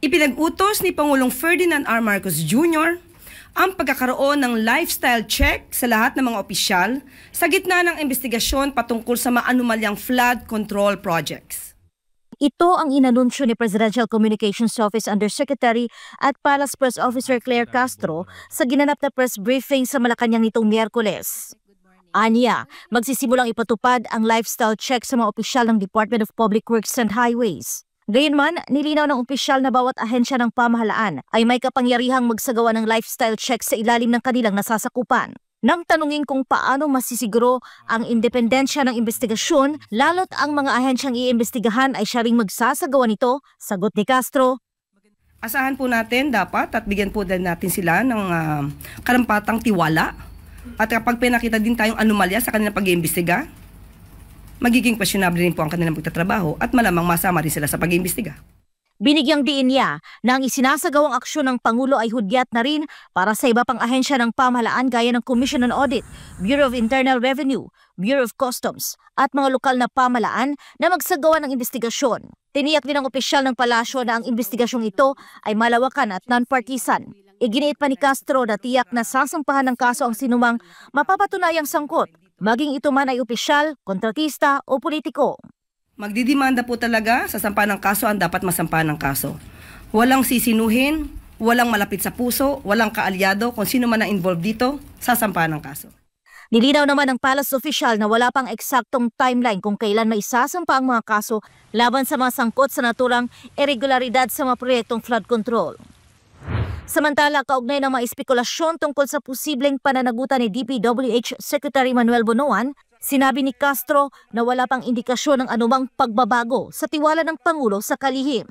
Ipinag-utos ni Pangulong Ferdinand R. Marcos Jr. ang pagkakaroon ng lifestyle check sa lahat ng mga opisyal sa gitna ng investigasyon patungkol sa maanumalyang flood control projects. Ito ang inanunsyo ni Presidential Communications Office Undersecretary at Palace Press Officer Claire Castro sa ginanap na press briefing sa Malacanang nitong Miyerkules. Aniya, magsisimulang ipatupad ang lifestyle check sa mga opisyal ng Department of Public Works and Highways. Gayunman, nilinaw ng opisyal na bawat ahensya ng pamahalaan ay may kapangyarihang magsagawa ng lifestyle check sa ilalim ng kanilang nasasakupan. Nang tanungin kung paano masisiguro ang independensya ng investigasyon, lalo't ang mga ahensyang iimbestigahan ay siya ring magsasagawa nito, sagot ni Castro. Asahan po natin dapat at bigyan po din natin sila ng karampatang tiwala. At kapag pinakita din tayong anomalya sa kanilang pag-iimbestiga, magiging questionable rin po ang kanilang pagtatrabaho at malamang masama rin sila sa pag-iimbestiga. Binigyang diin niya na ang isinasagawang aksyon ng Pangulo ay hudyat na rin para sa iba pang ahensya ng pamahalaan gaya ng Commission on Audit, Bureau of Internal Revenue, Bureau of Customs at mga lokal na pamahalaan na magsagawa ng investigasyon. Tiniyak din ng opisyal ng palasyo na ang investigasyong ito ay malawakan at non-partisan. Iginiit pa ni Castro na tiyak na sasampahan ng kaso ang sinumang mapapatunayang sangkot, maging ito man ay opisyal, kontratista o politiko. Magdidimanda po talaga sa sampahan ng kaso ang dapat masampahan ng kaso. Walang sisinuhin, walang malapit sa puso, walang kaalyado, kung sino man ang involved dito, sasampahan ng kaso. Nilinaw naman ng Palace official na wala pang eksaktong timeline kung kailan may isasampa ang mga kaso laban sa mga sangkot sa naturang irregularidad sa mga proyektong flood control. Samantala, kaugnay ng mga espekulasyon tungkol sa posibleng pananagutan ni DPWH Secretary Manuel Bonoan, sinabi ni Castro na wala pang indikasyon ng anumang pagbabago sa tiwala ng Pangulo sa kalihim.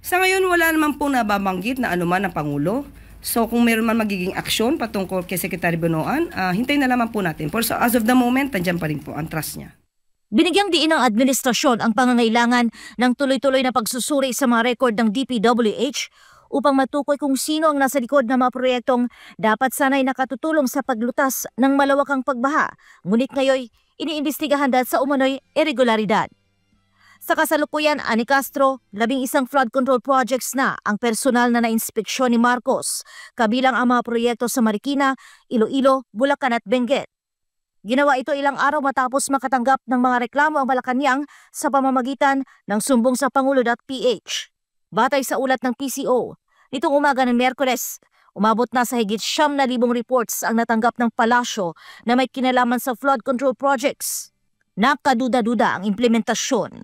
Sa ngayon, wala naman pong nababanggit na anuman ng Pangulo. So kung meron man magiging aksyon patungkol kay Secretary Bonoan, hintayin na lamang po natin. So as of the moment, nandiyan pa rin po ang trust niya. Binigyang diin ng administrasyon ang pangangailangan ng tuloy-tuloy na pagsusuri sa mga rekord ng DPWH upang matukoy kung sino ang nasa likod ng mga proyektong dapat sanay nakatutulong sa paglutas ng malawakang pagbaha. Ngunit ngayon, iniimbestigahan dahil sa umano'y irregularidad. Sa kasalukuyan, ani Castro, 11 flood control projects na ang personal na nainspeksyon ni Marcos, kabilang ang mga proyekto sa Marikina, Iloilo, Bulacan at Benguet. Ginawa ito ilang araw matapos makatanggap ng mga reklamo ang Malacanang sa pamamagitan ng sumbong sa Pangulo.ph. Batay sa ulat ng PCO, nitong umaga ng Miyerkules, umabot na sa higit 9,000 reports ang natanggap ng palasyo na may kinalaman sa flood control projects. Nakaduda-duda ang implementasyon.